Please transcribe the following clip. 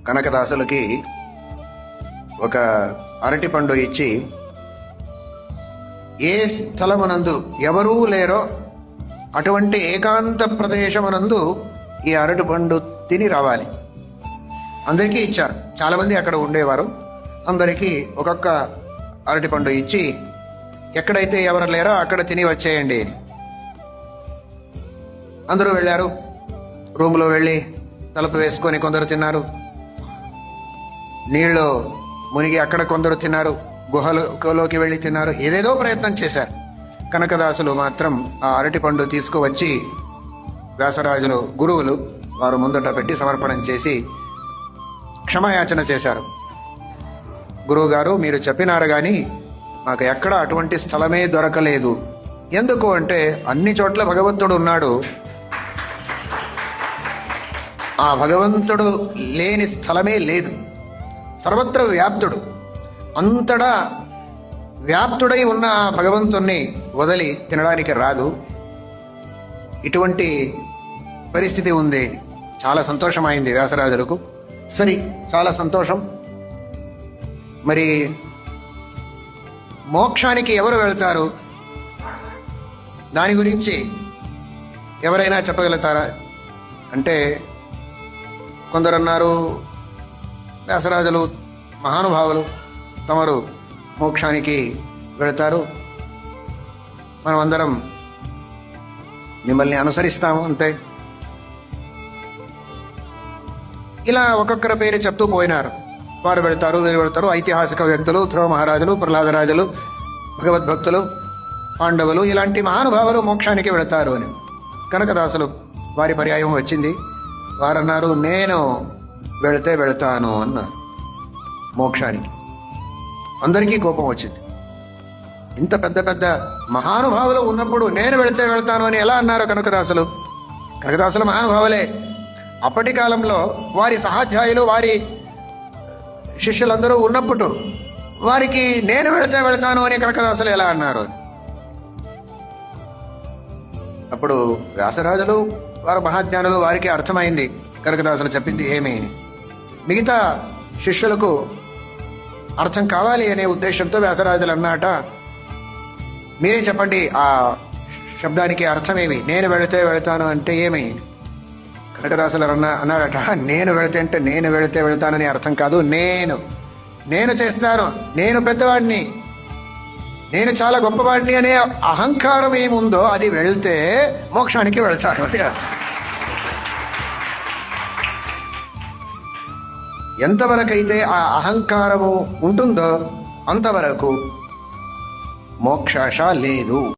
కనకదాసులకి ఒక అరటిపండు ఇచ్చి, ఏ స్థలమునందు ఎవరూ లేరో అటువంటి ఏకాంత ప్రదేశమునందు ఈ అరటిపండు తిని రావాలి. అందరికీ ఇచ్చారు. చాలామంది అక్కడ ఉండేవారు. అందరికీ ఒక్కొక్క అరటిపండు ఇచ్చి, ఎక్కడైతే ఎవరు లేరో అక్కడ తిని వచ్చేయండి. అందరూ వెళ్ళారు. రూమ్లో వెళ్ళి తలుపు వేసుకొని కొందరు తిన్నారు. నీళ్ళు మునిగి అక్కడ కొందరు తిన్నారు. గుహలోకి వెళ్ళి తిన్నారు. ఏదేదో ప్రయత్నం చేశారు. కనకదాసులు మాత్రం ఆ అరటిపండు తీసుకువచ్చి వ్యాసరాజులు గురువులు వారు ముందట పెట్టి సమర్పణం చేసి క్షమాయాచన చేశారు. గురువుగారు, మీరు చెప్పినారు కానీ మాకు ఎక్కడ అటువంటి స్థలమే దొరకలేదు. ఎందుకు అంటే అన్ని చోట్ల భగవంతుడు ఉన్నాడు. ఆ భగవంతుడు లేని స్థలమే లేదు. సర్వత్ర వ్యాప్తుడు. అంతటా వ్యాప్తుడై ఉన్న ఆ భగవంతుణ్ణి వదిలి తినడానికి రాదు. ఇటువంటి పరిస్థితి ఉంది. చాలా సంతోషమైంది వ్యాసరాజులకు. సరే, చాలా సంతోషం. మరి మోక్షానికి ఎవరు వెళ్తారు? దాని గురించి ఎవరైనా చెప్పగలుగుతారా అంటే కొందరు అన్నారు, వ్యాసరాజులు మహానుభావులు, తమరు మోక్షానికి వెళతారు, మనం అందరం మిమ్మల్ని అనుసరిస్తాము అంతే. ఇలా ఒక్కొక్కరి పేరు చెప్తూ పోయినారు. వారు వెళతారు, వీరు వెళతారు. ఐతిహాసిక వ్యక్తులు, ధ్రువ మహారాజులు, ప్రహ్లాదరాజులు, భగవద్భక్తులు, పాండవులు, ఇలాంటి మహానుభావులు మోక్షానికి వెళతారు అని. కనకదాసులు వారి పర్యాయం వచ్చింది. వారన్నారు, నేను వెళితే వెళతాను అన్నారు మోక్షానికి. అందరికీ కోపం వచ్చింది. ఇంత పెద్ద పెద్ద మహానుభావులు ఉన్నప్పుడు నేను వెళితే వెళతాను అని ఎలా అన్నారు కనకదాసులు? కనకదాసులు మహానుభావులే. అప్పటి కాలంలో వారి సహాధ్యాయులు, వారి శిష్యులందరూ ఉన్నప్పుడు వారికి నేను వెళితే వెళతాను అని కనకదాసులు ఎలా అన్నారు? అప్పుడు వ్యాసరాజులు వారు మహాజ్ఞానులు, వారికి అర్థమైంది కనకదాసులు చెప్పింది ఏమీ. మిగతా శిష్యులకు అర్థం కావాలి అనే ఉద్దేశంతో వ్యాసరాజులు అన్నట, మీరే చెప్పండి ఆ శబ్దానికి అర్థమేమి? నేను వెళితే వెళతాను అంటే ఏమి? కనకదాసులు అన్నారట, నేను వెళితే అంటే నేను వెళితే వెళతానని అర్థం కాదు. నేను చేస్తాను, నేను పెద్దవాడిని, నేను చాలా గొప్పవాడిని అనే అహంకారం ఏముందో అది వెళ్తే మోక్షానికి వెళతాను అని అర్థం. ఎంతవరకైతే ఆ అహంకారము ఉంటుందో అంతవరకు మోక్షాశ లేదు.